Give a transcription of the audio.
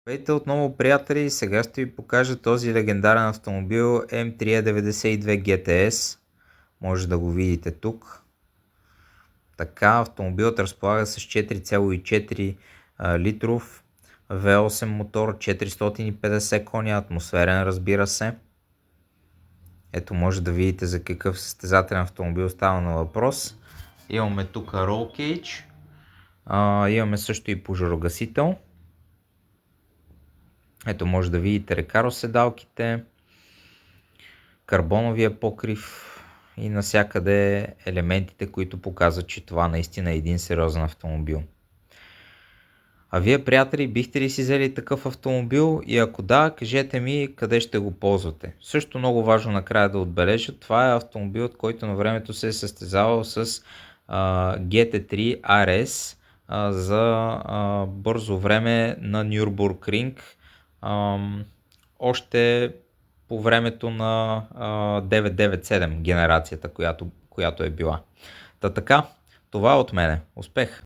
Здравейте отново, приятели! Сега ще ви покажа този легендарен автомобил M3E92 GTS. Може да го видите тук. Така, автомобилът разполага с 4,4 литров V8 мотор, 450 коня, атмосферен, разбира се. Ето, може да видите за какъв състезателен автомобил става на въпрос. Имаме тук Roll Cage. Имаме също и пожарогасител. Ето, може да видите рекароседалките, карбоновия покрив и навсякъде елементите, които показват, че това наистина е един сериозен автомобил. А вие, приятели, бихте ли си взели такъв автомобил и ако да, кажете ми къде ще го ползвате. Също много важно накрая да отбележа, това е автомобилът, който на времето се е състезавал с GT3 RS за бързо време на Нюрбургринг. Още по времето на 997 генерацията, която е била. Така, това е от мене. Успех!